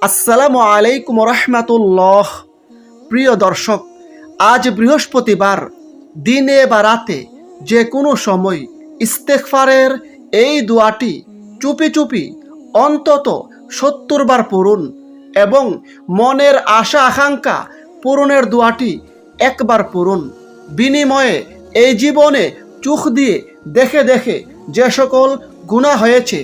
আসসালামু আলাইকুম রহমাতুল্লাহ। প্রিয় দর্শক, আজ বৃহস্পতিবার, দিনে বা রাতে যে কোনো সময় ইস্তেগফারের এই দোয়াটি চুপি চুপি অন্তত 70 বার পড়ুন এবং মনের আশা আকাঙ্ক্ষা পূরণের দোয়াটি একবার পড়ুন। বিনিময়ে এই জীবনে চোখ দিয়ে দেখে দেখে যে সকল গুনাহ হয়েছে,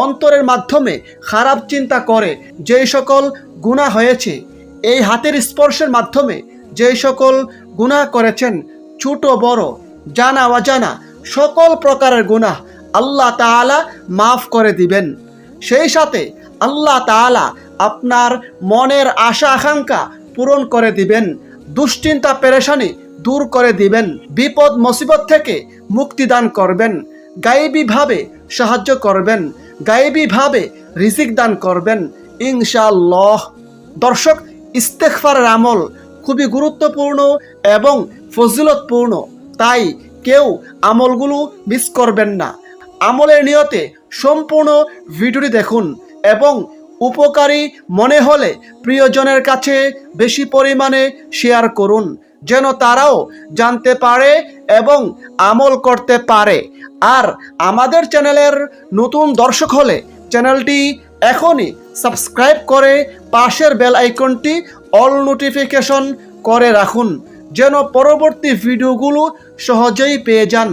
অন্তরের মাধ্যমে খারাপ চিন্তা করে যেই সকল গুনাহ হয়েছে, এই হাতের স্পর্শের মাধ্যমে যেই সকল গুনাহ করেছেন, ছোট বড় জানা অজানা সকল প্রকারের গুনাহ আল্লাহ তাআলা মাফ করে দিবেন। সেই সাথে আল্লাহ তাআলা আপনার মনের আশা আকাঙ্ক্ষা পূরণ করে দিবেন, দুশ্চিন্তা পেরেশানি দূর করে দিবেন, বিপদ মুসিবত থেকে মুক্তি দান করবেন, গায়েবীভাবে সাহায্য করবেন, গায়েবীভাবে রিজিক দান করবেন ইনশাআল্লাহ। দর্শক, ইস্তেগফারের আমল খুবই গুরুত্বপূর্ণ এবং ফজিলতপূর্ণ, তাই কেউ আমলগুলো মিস করবেন না। আমলের নিয়তে সম্পূর্ণ ভিডিওটি দেখুন এবং উপকারী মনে হলে প্রিয়জনের কাছে বেশি পরিমাণে শেয়ার করুন, যেন তারাও জানতে পারে এবং আমল করতে পারে। আর আমাদের চ্যানেলের নতুন দর্শক হলে চ্যানেলটি এখনই সাবস্ক্রাইব করে পাশের বেল আইকনটি অল নোটিফিকেশন করে রাখুন, যেন পরবর্তী ভিডিওগুলো সহজেই পেয়ে যান।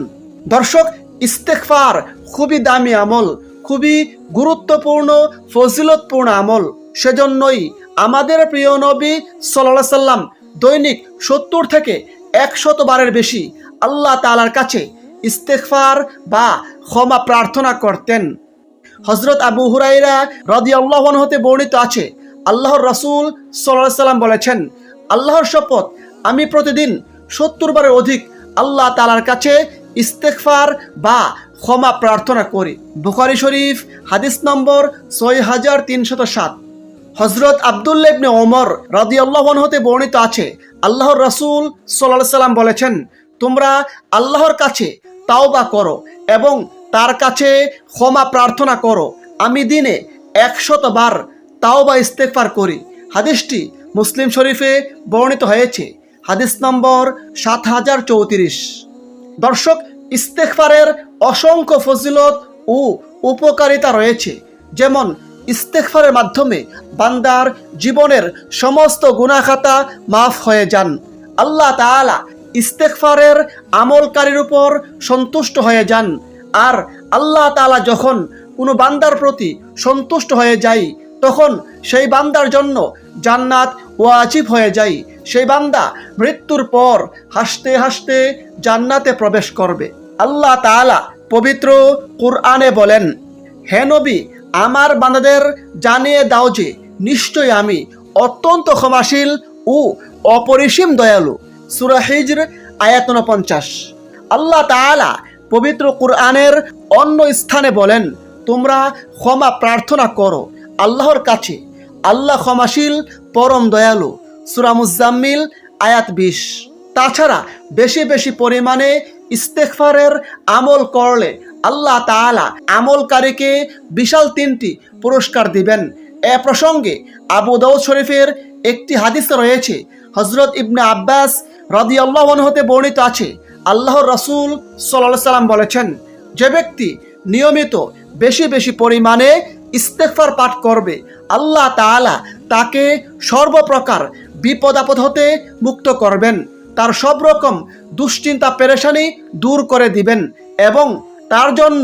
দর্শক, ইস্তেগফার খুবই দামি আমল, খুবই গুরুত্বপূর্ণ ফজিলতপূর্ণ আমল। সেজন্যই আমাদের প্রিয় নবী সাল্লাল্লাহু আলাইহি সাল্লাম দৈনিক 70 থেকে 100 বারের বেশি আল্লাহ তাআলার কাছে ইস্তেগফার বা ক্ষমা প্রার্থনা করতেন। হযরত আবু হুরায়রা রাদিয়াল্লাহু আনহু হতে বর্ণিত আছে, আল্লাহর রাসূল সাল্লাল্লাহু আলাইহি সাল্লাম বলেছেন, আল্লাহর শপথ, আমি প্রতিদিন 70 বারের অধিক আল্লাহ তাআলার কাছে ইস্তেগফার বা ক্ষমা প্রার্থনা করি। বুখারী শরীফ হাদিস নম্বর 6307। হযরত আব্দুল্লাহ ইবনে ওমর রাদিয়াল্লাহু আনহু হতে বর্ণিত আছে, আল্লাহর রাসূল সাল্লাল্লাহু আলাইহি সাল্লাম বলেছেন, তোমরা আল্লাহর কাছে তাওবা করো এবং তার কাছে ক্ষমা প্রার্থনা করো। আমি দিনে 100 বার তাওবা ইস্তেগফার করি। হাদিসটি মুসলিম শরীফে বর্ণিত হয়েছে, হাদিস নম্বর 7034। দর্শক, ইস্তেগফারের অসংখ্য ফজিলত ও উপকারিতা রয়েছে। যেমন ইস্তেগফারের মাধ্যমে বান্দার জীবনের সমস্ত গুনাহ খাতা মাফ হয়ে যান। আল্লাহ তাআলা ইস্তেগফারের আমলকারীর উপর সন্তুষ্ট হয়ে যান। আর আল্লাহ তাআলা যখন কোনো বান্দার প্রতি সন্তুষ্ট হয়ে যায়, তখন সেই বান্দার জন্য জান্নাত ওয়াজিব হয়ে যায়। সেই বান্দা মৃত্যুর পর হাসতে হাসতে জান্নাতে প্রবেশ করবে। আল্লাহ তাআলা পবিত্র কুরআনে বলেন, হে নবী, আমার বান্দাদের জানিয়ে দাও যে নিশ্চয়ই আমি অত্যন্ত ক্ষমাশীল ও অপরিসীম দয়ালু। সূরা হিজর আয়াত 49। আল্লাহ তাআলা পবিত্র কুরআনের অন্য স্থানে বলেন, তোমরা ক্ষমা প্রার্থনা করো আল্লাহর কাছে, আল্লাহ ক্ষমাশীল পরম দয়ালু। সূরা মুজাম্মিল আয়াত 20। তাছাড়া বেশি বেশি পরিমাণে ইস্তেগফারের আমল করলে আল্লাহ তাআলা আমলকারীকে বিশাল 3টি পুরস্কার দিবেন। এ প্রসঙ্গে আবু দাউদ শরীফের একটি হাদিস রয়েছে, হযরত ইবনে আব্বাস রাদিয়াল্লাহু আনহু হতে বর্ণিত আছে, আল্লাহর রাসূল সাল্লাল্লাহু আলাইহি সাল্লাম বলেছেন, যে ব্যক্তি নিয়মিত বেশি বেশি পরিমাণে ইস্তেগফার পাঠ করবে, আল্লাহ তাআলা তাকে সর্বপ্রকার বিপদ আপদ হতে মুক্ত করবেন, তার সব রকম দুশ্চিন্তা পেরেশানি দূর করে দিবেন এবং তার জন্য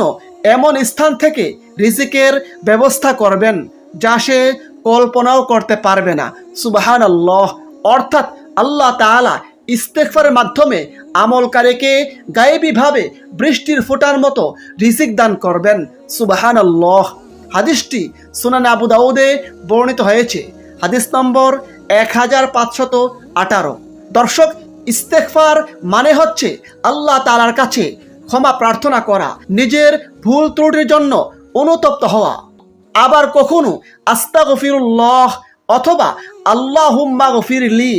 এমন স্থান থেকে রিজিকের ব্যবস্থা করবেন যা সে কল্পনাও করতে পারবে না। সুবহানাল্লাহ। অর্থাৎ আল্লাহ তাআলা ইস্তেগফারের মাধ্যমে আমলকারীকে গায়েবীভাবে বৃষ্টির ফোঁটার মতো রিজিক দান করবেন। সুবহানাল্লাহ। হাদিসটি সুনান আবু দাউদে বর্ণিত হয়েছে, হাদিস নম্বর 1518। দর্শক, ইস্তেগফার মানে হচ্ছে আল্লাহ তাআলার কাছে ক্ষমা প্রার্থনা করা, নিজের ভুল ত্রুটির জন্য অনুতপ্ত হওয়া। আবার কখনো আস্তাগফিরুল্লাহ অথবা আল্লাহুম্মা গফিরলি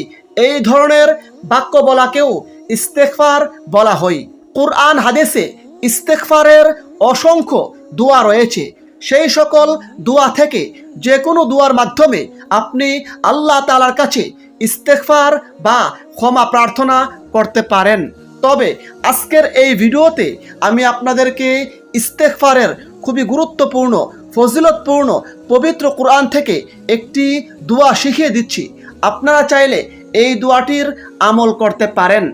এই ধরনের বাক্য বলাকেও ইস্তেগফার বলা হয়। কুরআন হাদিসে ইস্তেগফারের অসংখ্য দোয়া রয়েছে। সেই সকল দোয়া থেকে যে কোনো দোয়ার মাধ্যমে আপনি আল্লাহ তাআলার কাছে ইস্তেগফার বা ক্ষমা প্রার্থনা করতে পারেন। তবে আজকের এই ভিডিওতে আমি আপনাদেরকে ইস্তেগফারের খুবই গুরুত্বপূর্ণ, ফজিলতপূর্ণ পবিত্র কোরআন থেকে একটি দোয়া শিখিয়ে দিচ্ছি। আপনারা চাইলে এই দোয়াটির আমল করতে পারেন।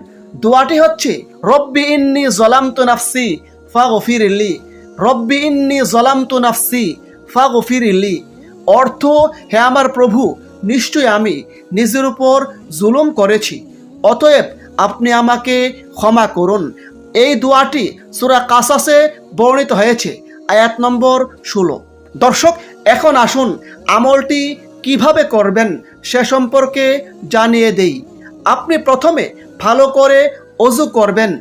দোয়াটি হচ্ছে রব্বি ইন্নী যালামতু নাফসি ফাগফিরলি। রব্বি ইন্নী যালামতু নাফসি ফাগফিরলি। অর্থ, হে আমার প্রভু, নিশ্চয় আমি নিজের উপর জুলুম করেছি, অতএব আপনি আমাকে ক্ষমা করুন। এই দোয়াটি সূরা কাসাসে বর্ণিত হয়েছে, আয়াত নম্বর 16। দর্শক, এখন আসুন আমলটি কিভাবে করবেন সে সম্পর্কে জানিয়ে দেই। আপনি প্রথমে ভালো করে অজু করবেন।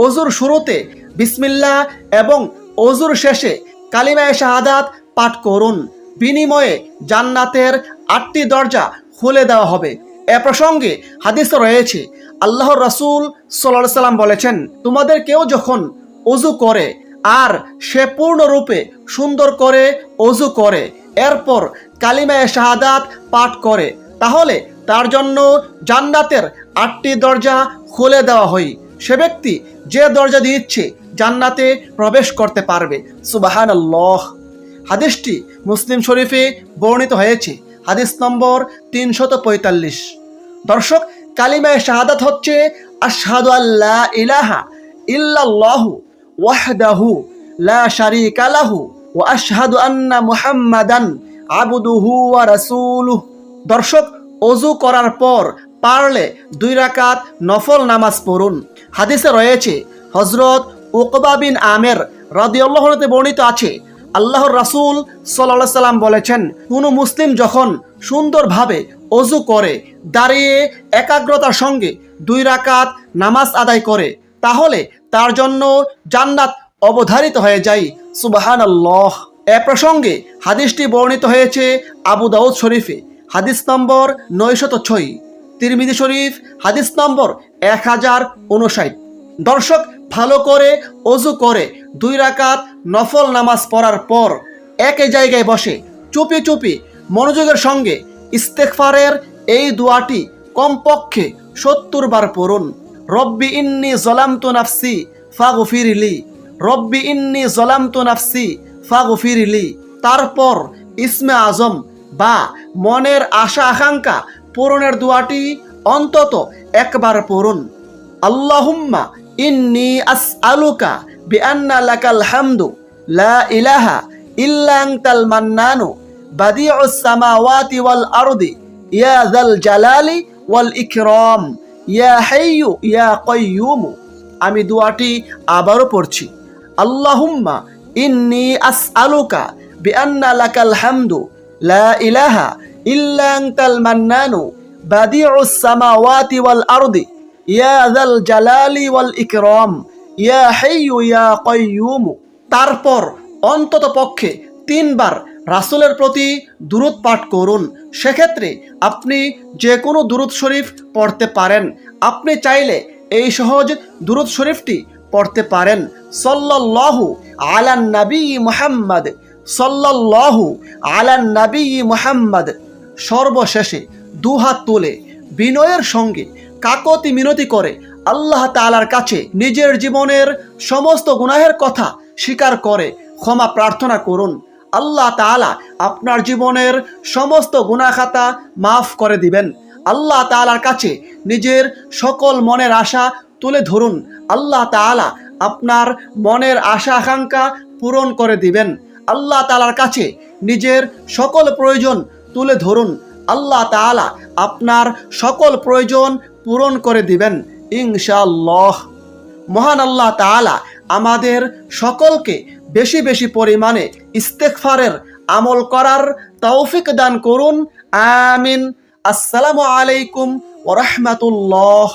অজুর শুরুতে বিসমিল্লাহ এবং অজুর শেষে কালিমায়ে শাহাদাত পাঠ করুন। বিনিময়ে জান্নাতের 8টি দরজা খুলে দেওয়া হবে। এ প্রসঙ্গে হাদিসে রয়েছে, আল্লাহর রাসূল সাল্লাল্লাহু আলাইহি সাল্লাম বলেছেন, তোমাদের কেউ যখন অজু করে আর সে পূর্ণরূপে সুন্দর করে অজু করে, এরপর কালিমায়ে শাহাদাত পাঠ করে, তাহলে তার জন্য জান্নাতের 8টি দরজা খুলে দেওয়া হয়। সে ব্যক্তি যে দরজা দিয়ে ইচ্ছে জান্নাতে প্রবেশ করতে পারবে। সুবহানাল্লাহ। হাদিসটি মুসলিম শরীফে বর্ণিত হয়েছে, হাদিস নম্বর 345। দর্শক, কালিমায়ে শাহাদাত হচ্ছে আশহাদু আল্লা ইলাহা ইল্লাল্লাহু ওয়াহদাহু লা শারীকা লাহু ওয়া আশহাদু আন্না মুহাম্মাদান আবদুহু ওয়া রাসূলুহু। দর্শক, অজু করার পর পারলে 2 রাকাত নফল নামাজ পড়ুন। হাদিসে রয়েছে, হযরত উকবা বিন আমের রাদিয়াল্লাহু আনহু বর্ণিত আছে, আল্লাহর রাসূল সাল্লাল্লাহু আলাইহি সাল্লাম বলেছেন, কোনো মুসলিম যখন সুন্দরভাবে অজু করে দাঁড়িয়ে একাগ্রতার সঙ্গে 2 রাকাত নামাজ আদায় করে, তাহলে তার জন্য জান্নাত অবধারিত হয়ে যায়। সুবহানাল্লাহ। এ প্রসঙ্গে হাদিসটি বর্ণিত হয়েছে আবু দাউদ শরীফে, হাদিস নম্বর 906, তিরমিজি শরীফ, হাদিস নম্বর 1059। দর্শক, ভালো করে অজু করে 2 রাকাত নফল নামাজ পড়ার পর একই জায়গায় বসে চুপি চুপি মনোযোগের সঙ্গে ইস্তেগফারের এই দোয়াটি কমপক্ষে 70 বার পড়ুন। রব্বি ইন্নী যালামতু নাফসি ফাগফিরলি। রব্বি ইন্নী যালামতু নাফসি ফাগফিরলি। তারপর ইসমে আজম বা মনের আশা আকাঙ্ক্ষা পূরণের দোয়াটি অন্তত একবার পড়ুন। আল্লাহুম্মা ইন্নী আসআলুকা বিআন্না লাকাল হামদু লা ইলাহা ইল্লা আনতাল মান্নানু বাদিউস সামাওয়াতি ওয়াল আরদি ইয়া যাল জালালি ওয়াল ইকরাম ইয়া হাইয়্যু ইয়া কাইয়্যুম। আমি দোয়াটি আবারও পড়ছি। আল্লাহুম্মা ইন্নী আসআলুকা বিআন্না লাকাল হামদু লা ইলাহা ইল্লা আনতাল মান্নানু বাদিউস সামাওয়াতি ওয়াল আরদি ইয়া যাল জালালি ওয়াল ইকরাম ইয়া হাইয়্যু ইয়া কাইয়্যুম। তারপর অন্তত পক্ষে 3 বার রাসূলের প্রতি দুরূদ পাঠ করুন। সেক্ষেত্রে আপনি যে কোনো দুরূদ শরীফ পড়তে পারেন। আপনি চাইলে এই সহজ দুরূদ শরীফটি পড়তে পারেন, সাল্লাল্লাহু আলান নবী মুহাম্মদ, সাল্লাল্লাহু আলান নবী মুহাম্মদ। সর্বশেষে 2 হাত তুলে বিনয়ের সঙ্গে কাকতি মিনতি করে আল্লাহ তাআলার কাছে নিজের জীবনের সমস্ত গুনাহের কথা স্বীকার করে ক্ষমা প্রার্থনা করুন। আল্লাহ তাআলা আপনার জীবনের সমস্ত গুনাহ খাতা মাফ করে দিবেন। আল্লাহ তাআলার কাছে নিজের সকল মনের আশা তুলে ধরুন। আল্লাহ তাআলা আপনার মনের আশা আকাঙ্ক্ষা পূরণ করে দিবেন। আল্লাহ তাআলার কাছে নিজের সকল প্রয়োজন তুলে ধরুন। আল্লাহ তাআলা আপনার সকল প্রয়োজন পূরণ করে দিবেন ইনশাআল্লাহ। মহান আল্লাহ তাআলা আমাদের সকলকে বেশি বেশি পরিমাণে ইস্তেগফারের আমল করার তৌফিক দান করুন। আমিন। আসসালামু আলাইকুম ওয়া রাহমাতুল্লাহ।